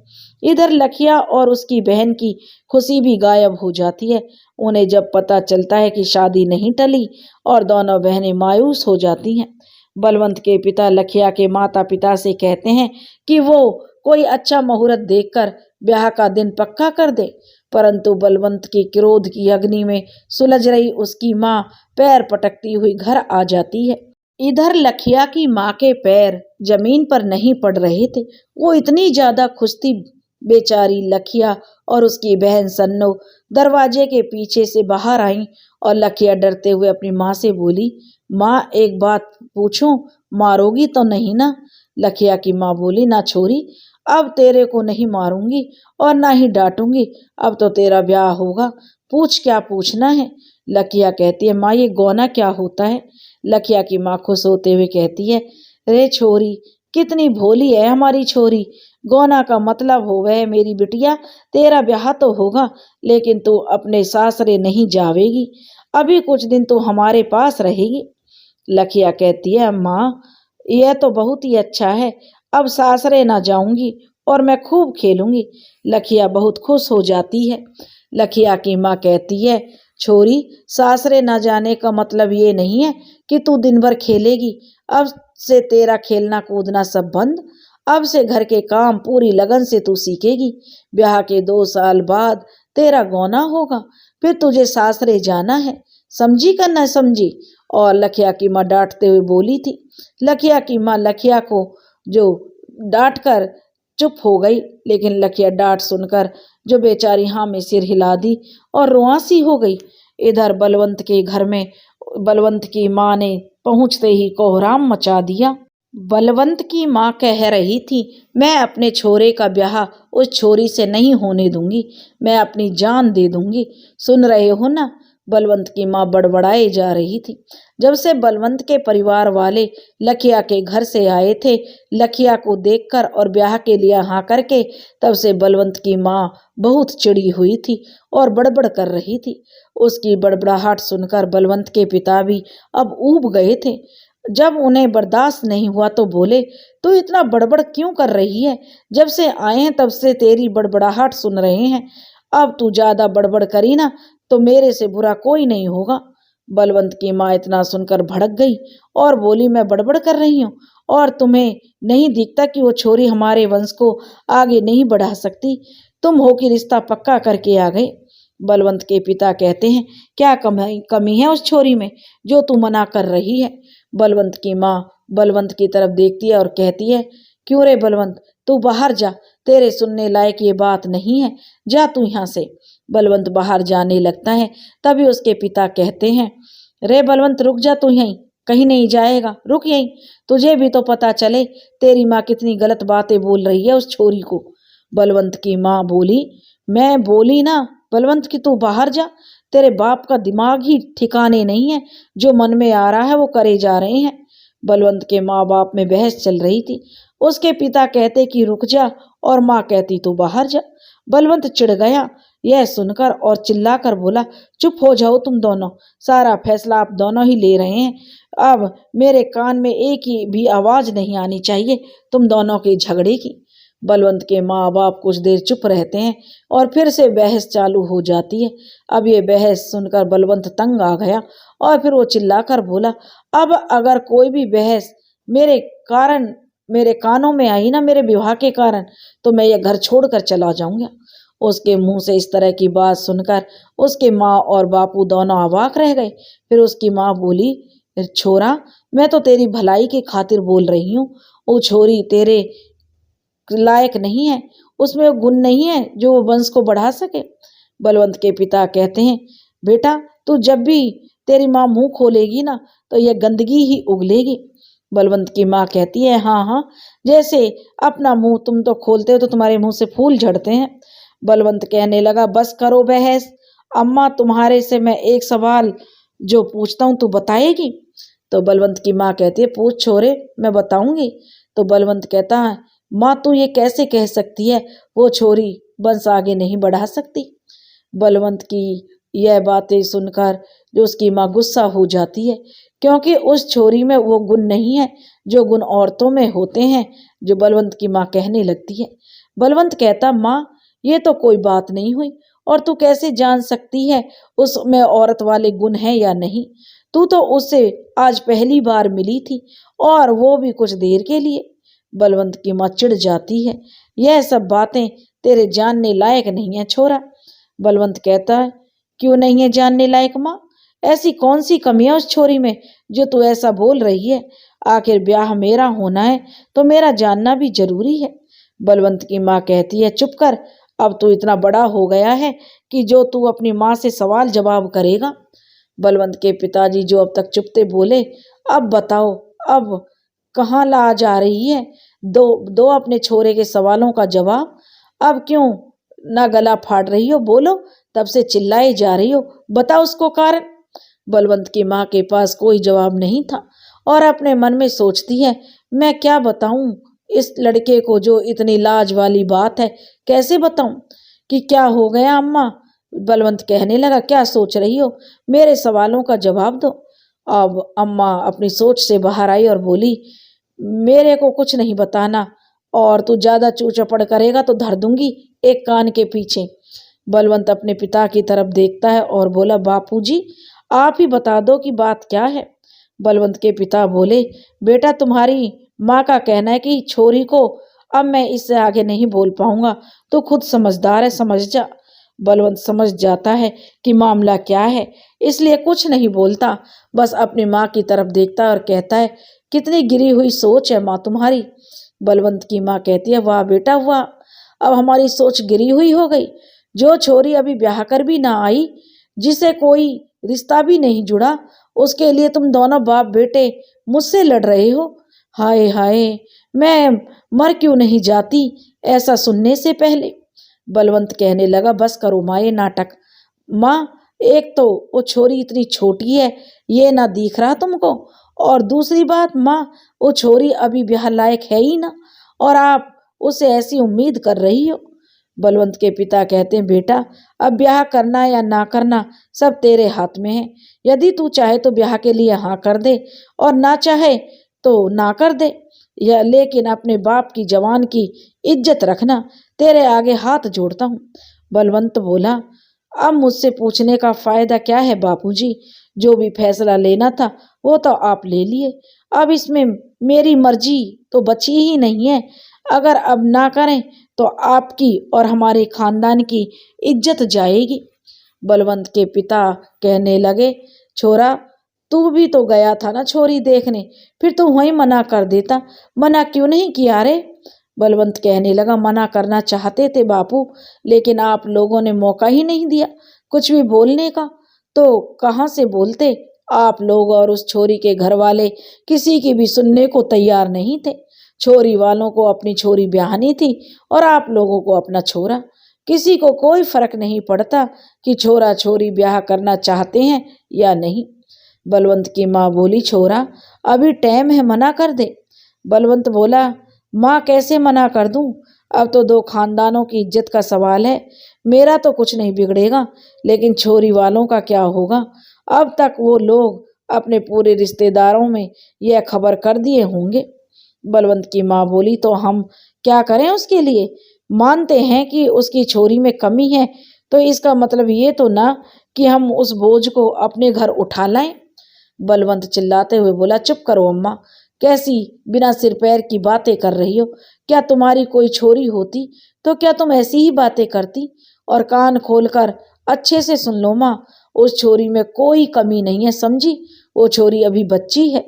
[SPEAKER 1] इधर लखिया और उसकी बहन की खुशी भी गायब हो जाती है। उन्हें जब पता चलता है कि शादी नहीं टली, और दोनों बहनें मायूस हो जाती हैं। बलवंत के पिता लखिया के माता पिता से कहते हैं कि वो कोई अच्छा मुहूर्त देखकर ब्याह का दिन पक्का कर दे, परंतु बलवंत की क्रोध की अग्नि में सुलझ रही उसकी माँ पैर पटकती हुई घर आ जाती है। इधर लखिया की माँ के पैर जमीन पर नहीं पड़ रहे थे, वो इतनी ज्यादा खुश थी बेचारी लखिया और उसकी बहन सन्नो दरवाजे के पीछे से बाहर आईं और लखिया डरते हुए अपनी माँ से बोली, माँ एक बात पूछूं, मारोगी तो नहीं ना? लखिया की माँ बोली, ना छोरी, अब तेरे को नहीं मारूंगी और ना ही डांटूंगी, अब तो तेरा ब्याह होगा, पूछ क्या पूछना है? लखिया कहती है, माँ ये गौना क्या होता है? लखिया की माँ खुश होते हुए कहती है, रे छोरी, कितनी भोली है हमारी छोरी। गौना का मतलब हो वह मेरी बिटिया, तेरा ब्याह तो होगा लेकिन तू अपने सासरे नहीं जावेगी, अभी कुछ दिन तू हमारे पास रहेगी। लखिया कहती है, माँ यह तो बहुत ही अच्छा है, अब सासरे ना जाऊंगी और मैं खूब खेलूंगी। लखिया बहुत खुश हो जाती है। लखिया की माँ कहती है, छोरी, सासरे ना जाने का मतलब ये नहीं है कि तू दिन भर खेलेगी, अब से तेरा खेलना कूदना सब बंद, अब से घर के काम पूरी लगन से तू सीखेगी। ब्याह के 2 साल बाद तेरा गौना होगा, फिर तुझे सासरे जाना है, समझी का न समझी? और लखिया की माँ डांटते हुए बोली थी। लखिया की माँ लखिया को जो डांट कर चुप हो गई, लेकिन लखिया डांट सुनकर जो बेचारी हाँ में सिर हिला दी और रुआंसी हो गई। इधर बलवंत के घर में बलवंत की माँ ने पहुंचते ही कोहराम मचा दिया। बलवंत की माँ कह रही थी, मैं अपने छोरे का ब्याह उस छोरी से नहीं होने दूंगी, मैं अपनी जान दे दूंगी। सुन रहे हो ना? बलवंत की माँ बड़बड़ाए जा रही थी। जब से बलवंत के परिवार वाले लखिया के घर से आए थे, लखिया को देखकर और ब्याह के लिए हाँ करके, तब से बलवंत की माँ बहुत चिड़ी हुई थी और बड़बड़ कर रही थी। उसकी बड़बड़ाहट सुनकर बलवंत के पिता भी अब ऊब गए थे। जब उन्हें बर्दाश्त नहीं हुआ तो बोले, तू इतना बड़बड़ क्यों कर रही है? जब से आए हैं तब से तेरी बड़बड़ाहट सुन रहे हैं, अब तू ज्यादा बड़बड़ करी ना तो मेरे से बुरा कोई नहीं होगा। बलवंत की माँ इतना सुनकर भड़क गई और बोली, मैं बड़बड़ कर रही हूँ और तुम्हें नहीं दिखता कि वो छोरी हमारे वंश को आगे नहीं बढ़ा सकती? तुम हो कि रिश्ता पक्का करके आ गए। बलवंत के पिता कहते हैं, क्या कमी है उस छोरी में जो तू मना कर रही है? बलवंत की माँ बलवंत की तरफ देखती है और कहती है, क्यों रे बलवंत, तू बाहर जा, तेरे सुनने लायक ये बात नहीं है, जा तू यहाँ से। बलवंत बाहर जाने लगता है, तभी उसके पिता कहते हैं, रे बलवंत रुक जा, तू यहीं कहीं नहीं जाएगा, रुक यहीं, तुझे भी तो पता चले तेरी माँ कितनी गलत बातें बोल रही है उस छोरी को। बलवंत की माँ बोली, मैं बोली ना बलवंत कि तू बाहर जा, तेरे बाप का दिमाग ही ठिकाने नहीं है, जो मन में आ रहा है वो करे जा रहे हैं। बलवंत के माँ बाप में बहस चल रही थी। उसके पिता कहते कि रुक जा और माँ कहती तू बाहर जा। बलवंत चिढ़ गया यह सुनकर और चिल्लाकर बोला, चुप हो जाओ तुम दोनों, सारा फैसला आप दोनों ही ले रहे हैं, अब मेरे कान में एक ही भी आवाज नहीं आनी चाहिए तुम दोनों के झगड़े की। बलवंत के माँ बाप कुछ देर चुप रहते हैं और फिर से बहस चालू हो जाती है। अब ये बहस सुनकर बलवंत तंग आ गया और फिर वो चिल्लाकर बोला, अब अगर कोई भी बहस मेरे कारण मेरे कानों में आई ना मेरे विवाह के कारण, तो मैं ये घर छोड़कर चला जाऊंगा। उसके मुंह से इस तरह की बात सुनकर उसके माँ और बापू दोनों अवाक रह गए। फिर उसकी माँ बोली, छोरा, मैं तो तेरी भलाई की खातिर बोल रही हूँ, वो छोरी तेरे लायक नहीं है, उसमें वो गुण नहीं है जो वो वंश को बढ़ा सके। बलवंत के पिता कहते हैं, बेटा तू जब भी तेरी माँ मुंह खोलेगी ना तो यह गंदगी ही उगलेगी। बलवंत की माँ कहती है, हाँ हाँ, जैसे अपना मुंह तुम तो खोलते हो तो तुम्हारे मुंह से फूल झड़ते हैं। बलवंत कहने लगा, बस करो बहस, अम्मा तुम्हारे से मैं एक सवाल जो पूछता हूँ तू बताएगी? तो बलवंत की माँ कहती है, पूछ छोरे, मैं बताऊंगी। तो बलवंत कहता है, माँ तू ये कैसे कह सकती है वो छोरी वंश आगे नहीं बढ़ा सकती? बलवंत की यह बातें सुनकर जो उसकी माँ गुस्सा हो जाती है, क्योंकि उस छोरी में वो गुण नहीं है जो गुण औरतों में होते हैं, जो बलवंत की माँ कहने लगती है। बलवंत कहता, माँ ये तो कोई बात नहीं हुई, और तू कैसे जान सकती है उसमें औरत वाले गुण हैं या नहीं? तू तो उससे आज पहली बार मिली थी और वो भी कुछ देर के लिए। बलवंत की माँ चिढ़ जाती है, यह सब बातें तेरे जानने लायक नहीं है छोरा। बलवंत कहता है, क्यों नहीं है जानने लायक माँ? ऐसी कौन सी कमी है उस छोरी में जो तू ऐसा बोल रही है? आखिर ब्याह मेरा होना है तो मेरा जानना भी जरूरी है। बलवंत की माँ कहती है, चुप कर, अब तू इतना बड़ा हो गया है कि जो तू अपनी माँ से सवाल जवाब करेगा। बलवंत के पिताजी जो अब तक चुप थे बोले, अब बताओ, अब कहाँ ला जा रही है? दो दो अपने छोरे के सवालों का जवाब। अब क्यों ना गला फाड़ रही हो? बोलो, तब से चिल्लाई जा रही हो, बताओ उसको कारण। बलवंत की माँ के पास कोई जवाब नहीं था और अपने मन में सोचती है, मैं क्या बताऊं इस लड़के को, जो इतनी लाज वाली बात है, कैसे बताऊं कि क्या हो गया अम्मा? बलवंत कहने लगा, क्या सोच रही हो? मेरे सवालों का जवाब दो। अब अम्मा अपनी सोच से बाहर आई और बोली, मेरे को कुछ नहीं बताना, और तू ज्यादा चू चपड़ करेगा तो धर दूंगी एक कान के पीछे। बलवंत अपने पिता की तरफ देखता है और बोला, बापूजी आप ही बता दो कि बात क्या है। बलवंत के पिता बोले, बेटा तुम्हारी माँ का कहना है कि छोरी को अब मैं इससे आगे नहीं बोल पाऊंगा, तो खुद समझदार है, समझ जा। बलवंत समझ जाता है कि मामला क्या है, इसलिए कुछ नहीं बोलता, बस अपनी माँ की तरफ देखता है और कहता है, कितनी गिरी हुई सोच है माँ तुम्हारी। बलवंत की माँ कहती है, वाह बेटा वाह, अब हमारी सोच गिरी हुई हो गई। जो छोरी अभी ब्याह कर भी ना आई, जिसे कोई रिश्ता भी नहीं जुड़ा, उसके लिए तुम दोनों बाप बेटे मुझसे लड़ रहे हो। हाय हाय, मैं मर क्यों नहीं जाती ऐसा सुनने से पहले। बलवंत कहने लगा, बस करो माँ ये नाटक। माँ, एक तो वो छोरी इतनी छोटी है, ये ना दिख रहा तुमको, और दूसरी बात माँ, वो छोरी अभी ब्याह लायक है ही ना, और आप उसे ऐसी उम्मीद कर रही हो। बलवंत के पिता कहते हैं, बेटा अब ब्याह करना या ना करना सब तेरे हाथ में है। यदि तू चाहे तो ब्याह के लिए हाँ कर दे, और ना चाहे तो ना कर दे, या लेकिन अपने बाप की जवान की इज्जत रखना, तेरे आगे हाथ जोड़ता हूँ। बलवंत बोला, अब मुझसे पूछने का फायदा क्या है बापूजी? जो भी फैसला लेना था वो तो आप ले लिए, अब इसमें मेरी मर्जी तो बची ही नहीं है। अगर अब ना करें तो आपकी और हमारे खानदान की इज्जत जाएगी। बलवंत के पिता कहने लगे, छोरा तू भी तो गया था ना छोरी देखने, फिर तू वहीं मना कर देता, मना क्यों नहीं किया रे? बलवंत कहने लगा, मना करना चाहते थे बापू, लेकिन आप लोगों ने मौका ही नहीं दिया कुछ भी बोलने का। तो कहाँ से बोलते? आप लोग और उस छोरी के घर वाले किसी की भी सुनने को तैयार नहीं थे। छोरी वालों को अपनी छोरी ब्याहनी थी और आप लोगों को अपना छोरा। किसी को कोई फर्क नहीं पड़ता कि छोरा छोरी ब्याह करना चाहते हैं या नहीं। बलवंत की माँ बोली, छोरा अभी टाइम है, मना कर दे। बलवंत बोला, माँ कैसे मना कर दूं? अब तो दो खानदानों की इज्जत का सवाल है। मेरा तो कुछ नहीं बिगड़ेगा, लेकिन छोरी वालों का क्या होगा? अब तक वो लोग अपने पूरे रिश्तेदारों में यह खबर कर दिए होंगे। बलवंत की माँ बोली, तो हम क्या करें उसके लिए? मानते हैं कि उसकी छोरी में कमी है, तो इसका मतलब ये तो ना कि हम उस बोझ को अपने घर उठा लाएं। बलवंत चिल्लाते हुए बोला, चुप करो अम्मा, कैसी बिना सिर पैर की बातें कर रही हो? क्या तुम्हारी कोई छोरी होती तो क्या तुम ऐसी ही बातें करती? और कान खोलकर अच्छे से सुन लो माँ, उस छोरी में कोई कमी नहीं है, समझी? वो छोरी अभी बच्ची है।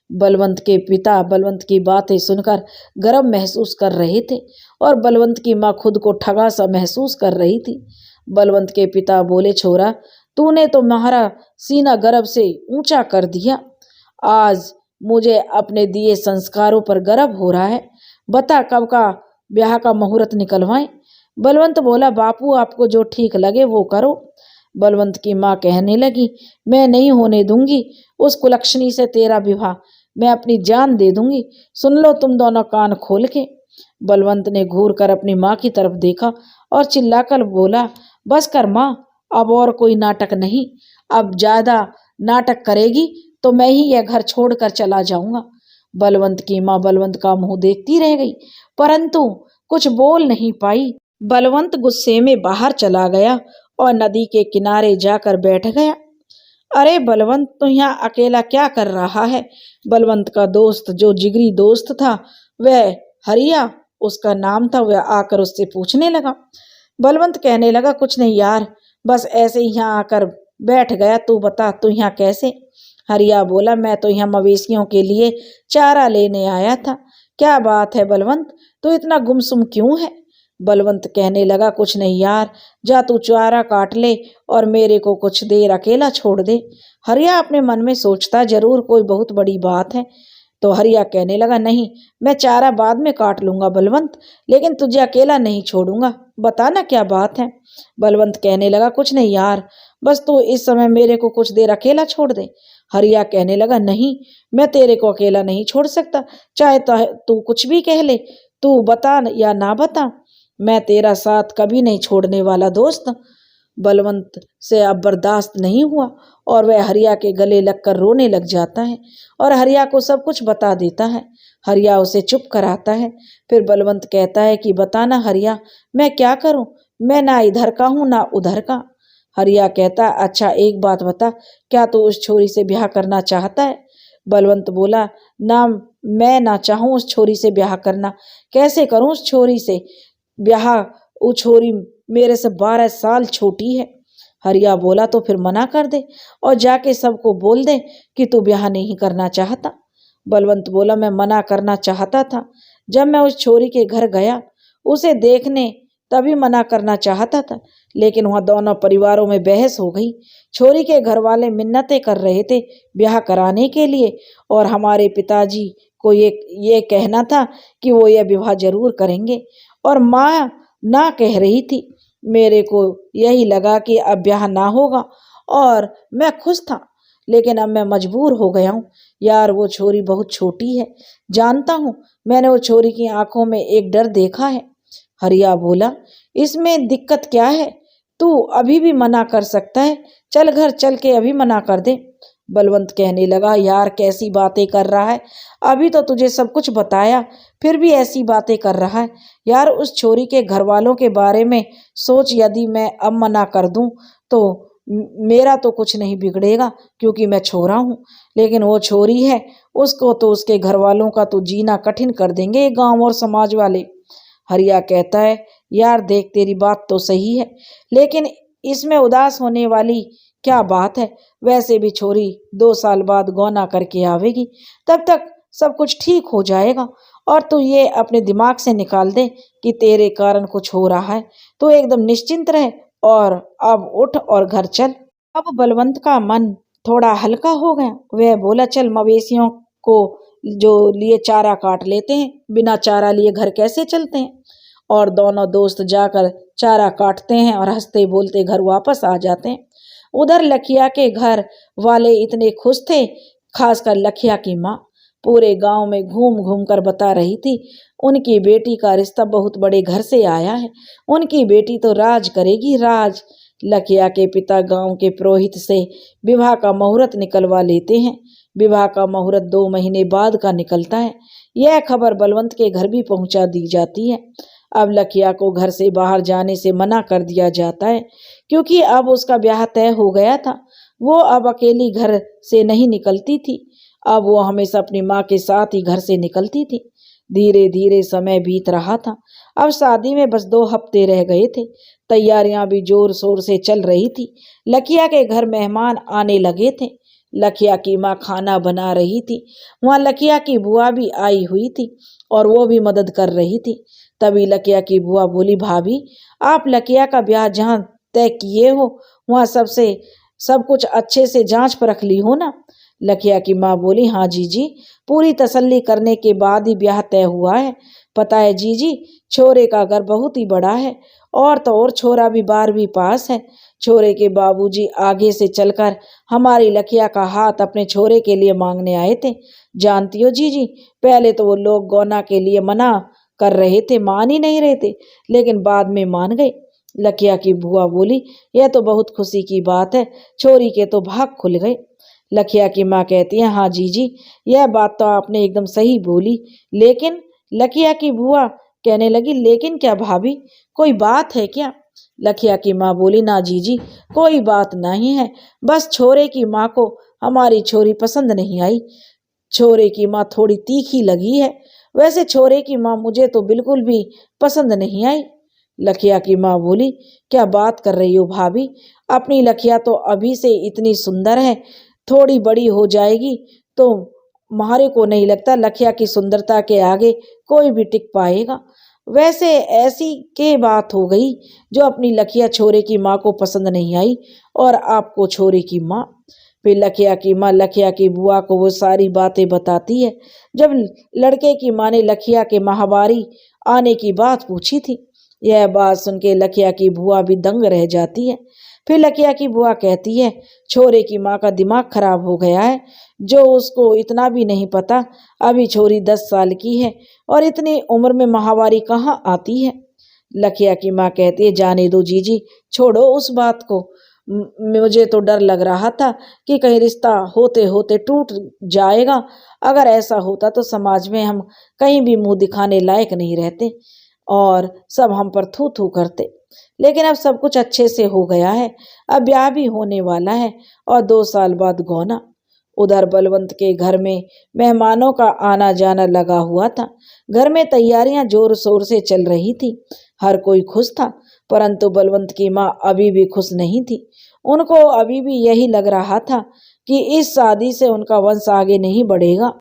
[SPEAKER 1] बलवंत के पिता बलवंत की बातें सुनकर गर्व महसूस कर रहे थे और बलवंत की माँ खुद को ठगा सा महसूस कर रही थी। बलवंत के पिता बोले, छोरा तूने तो हमारा सीना गर्व से ऊंचा कर दिया। आज मुझे अपने दिए संस्कारों पर गर्व हो रहा है। बता कब का ब्याह का मुहूर्त निकलवाएं? बलवंत बोला, बापू आपको जो ठीक लगे वो करो। बलवंत की माँ कहने लगी, मैं नहीं होने दूंगी उस कुलक्षणी से तेरा विवाह, मैं अपनी जान दे दूंगी। सुन लो तुम दोनों कान खोल के। बलवंत ने घूर कर अपनी माँ की तरफ देखा और चिल्लाकर बोला, बस कर माँ, अब और कोई नाटक नहीं। अब ज्यादा नाटक करेगी तो मैं ही यह घर छोड़कर चला जाऊंगा। बलवंत की माँ बलवंत का मुंह देखती रह गई, परंतु कुछ बोल नहीं पाई। बलवंत गुस्से में बाहर चला गया और नदी के किनारे जाकर बैठ गया। अरे बलवंत, तो यहाँ अकेला क्या कर रहा है? बलवंत का दोस्त, जो जिगरी दोस्त था, वह हरिया उसका नाम था, वह आकर उससे पूछने लगा। बलवंत कहने लगा, कुछ नहीं यार, बस ऐसे ही यहाँ आकर बैठ गया। तू बता, तू यहाँ कैसे? हरिया बोला, मैं तो यहाँ मवेशियों के लिए चारा लेने आया था, क्या बात है बलवंत, तू इतना गुमसुम क्यों है? बलवंत कहने लगा, कुछ नहीं यार, जा तू चारा काट ले और मेरे को कुछ देर अकेला छोड़ दे। हरिया अपने मन में सोचता, जरूर कोई बहुत बड़ी बात है। तो हरिया कहने लगा, नहीं, मैं चारा बाद में काट लूंगा बलवंत, लेकिन तुझे अकेला नहीं छोड़ूंगा। बताना क्या बात है? बलवंत कहने लगा, कुछ नहीं यार, बस तू इस समय मेरे को कुछ देर अकेला छोड़ दे। हरिया कहने लगा, नहीं, मैं तेरे को अकेला नहीं छोड़ सकता, चाहे तो तू कुछ भी कह ले, तू बता या ना बता, मैं तेरा साथ कभी नहीं छोड़ने वाला दोस्त। बलवंत से अब बर्दाश्त नहीं हुआ और वह हरिया के गले लगकर रोने लग जाता है और हरिया को सब कुछ बता देता है। हरिया उसे चुप कराता है। फिर बलवंत कहता है कि बताना हरिया, मैं क्या करूं, मैं ना इधर का हूं ना उधर का। हरिया कहता, अच्छा एक बात बता, क्या तू उस छोरी से ब्याह करना चाहता है? बलवंत बोला, ना, मैं ना चाहूं उस छोरी से ब्याह करना, कैसे करूं उस छोरी से ब्याह, वो छोरी मेरे से 12 साल छोटी है। हरिया बोला, तो फिर मना कर दे और जाके सबको बोल दे कि तू ब्याह नहीं करना चाहता। बलवंत बोला, मैं मना करना चाहता था, जब मैं उस छोरी के घर गया उसे देखने तभी मना करना चाहता था, लेकिन वहां दोनों परिवारों में बहस हो गई। छोरी के घर वाले मिन्नतें कर रहे थे ब्याह कराने के लिए और हमारे पिताजी को ये कहना था कि वो यह विवाह जरूर करेंगे और माँ ना कह रही थी। मेरे को यही लगा कि अब ब्याह ना होगा और मैं खुश था, लेकिन अब मैं मजबूर हो गया हूँ। यार वो छोरी बहुत छोटी है, जानता हूँ, मैंने वो छोरी की आंखों में एक डर देखा है। हरिया बोला, इसमें दिक्कत क्या है, तू अभी भी मना कर सकता है, चल घर चल के अभी मना कर दे। बलवंत कहने लगा, यार कैसी बातें कर रहा है, अभी तो तुझे सब कुछ बताया फिर भी ऐसी बातें कर रहा है। यार उस छोरी के घर वालों के बारे में सोच, यदि मैं अब मना कर दूं तो मेरा तो कुछ नहीं बिगड़ेगा क्योंकि मैं छोरा हूँ, लेकिन वो छोरी है, उसको तो उसके घर वालों का तो जीना कठिन कर देंगे ये गांव और समाज वाले। हरिया कहता है, यार देख तेरी बात तो सही है, लेकिन इसमें उदास होने वाली क्या बात है, वैसे भी छोरी 2 साल बाद गौना करके आवेगी, तब तक सब कुछ ठीक हो जाएगा। और तू ये अपने दिमाग से निकाल दे कि तेरे कारण कुछ हो रहा है, तो एकदम निश्चिंत रहे और अब उठ और घर चल। अब बलवंत का मन थोड़ा हल्का हो गया, वह बोला, चल मवेशियों को जो लिए चारा काट लेते हैं, बिना चारा लिए घर कैसे चलते हैं। और दोनों दोस्त जाकर चारा काटते हैं और हंसते बोलते घर वापस आ जाते हैं। उधर लखिया के घर वाले इतने खुश थे, खासकर लखिया की माँ पूरे गांव में घूम घूम कर बता रही थी उनकी बेटी का रिश्ता बहुत बड़े घर से आया है, उनकी बेटी तो राज करेगी राज। लखिया के पिता गांव के पुरोहित से विवाह का मुहूर्त निकलवा लेते हैं। विवाह का मुहूर्त 2 महीने बाद का निकलता है। यह खबर बलवंत के घर भी पहुंचा दी जाती है। अब लखिया को घर से बाहर जाने से मना कर दिया जाता है क्योंकि अब उसका ब्याह तय हो गया था। वो अब अकेली घर से नहीं निकलती थी, अब वो हमेशा अपनी माँ के साथ ही घर से निकलती थी। धीरे धीरे समय बीत रहा था। अब शादी में बस 2 हफ्ते रह गए थे। तैयारियां भी जोर शोर से चल रही थी। लखिया के घर मेहमान आने लगे थे। लखिया की माँ खाना बना रही थी। वहाँ लखिया की बुआ भी आई हुई थी और वो भी मदद कर रही थी। तभी लखिया की बुआ बोली, भाभी आप लखिया का ब्याह जहाँ तय किए हो वहाँ सबसे सब कुछ अच्छे से जांच परख ली हो ना? लखिया की माँ बोली, हाँ जीजी, पूरी तसल्ली करने के बाद ही ब्याह तय हुआ है। पता है जीजी, छोरे का घर बहुत ही बड़ा है और तो और छोरा भी 12वीं पास है। छोरे के बाबूजी आगे से चलकर हमारी लखिया का हाथ अपने छोरे के लिए मांगने आए थे। जानती हो जीजी, पहले तो वो लोग गौना के लिए मना कर रहे थे, मान ही नहीं रहे थे, लेकिन बाद में मान गए। लखिया की बुआ बोली, यह तो बहुत खुशी की बात है, छोरी के तो भाग खुल गए। लखिया की माँ कहती है, हाँ जीजी, यह बात तो आपने एकदम सही बोली, लेकिन लखिया की बुआ कहने लगी, लेकिन क्या भाभी, कोई बात है क्या? लखिया की माँ बोली, ना जीजी, कोई बात नहीं है, बस छोरे की माँ को हमारी छोरी पसंद नहीं आई। छोरे की माँ थोड़ी तीखी लगी है, वैसे छोरे की माँ मुझे तो बिल्कुल भी पसंद नहीं आई। लखिया की माँ बोली, क्या बात कर रही हो भाभी, अपनी लखिया तो अभी से इतनी सुंदर है, थोड़ी बड़ी हो जाएगी तो हमारे को नहीं लगता लखिया की सुंदरता के आगे कोई भी टिक पाएगा। वैसे ऐसी के बात हो गई जो अपनी लखिया छोरे की माँ को पसंद नहीं आई और आपको छोरे की माँ। फिर लखिया की माँ लखिया की बुआ को वो सारी बातें बताती है। जब लड़के की माँ ने लखिया के माहवारी आने की बात पूछी थी, यह बात सुन के लखिया की बुआ भी दंग रह जाती है। फिर लखिया की बुआ कहती है, छोरे की माँ का दिमाग खराब हो गया है, जो उसको इतना भी नहीं पता अभी छोरी 10 साल की है और इतनी उम्र में माहवारी कहाँ आती है। लखिया की माँ कहती है, जाने दो जीजी, छोड़ो उस बात को। मुझे तो डर लग रहा था कि कहीं रिश्ता होते होते टूट जाएगा। अगर ऐसा होता तो समाज में हम कहीं भी मुंह दिखाने लायक नहीं रहते और सब हम पर थू थू करते। लेकिन अब सब कुछ अच्छे से हो गया है, अब ब्याह भी होने वाला है और 2 साल बाद गौना। उधर बलवंत के घर में मेहमानों का आना जाना लगा हुआ था। घर में तैयारियां जोर शोर से चल रही थी। हर कोई खुश था, परंतु बलवंत की माँ अभी भी खुश नहीं थी। उनको अभी भी यही लग रहा था कि इस शादी से उनका वंश आगे नहीं बढ़ेगा।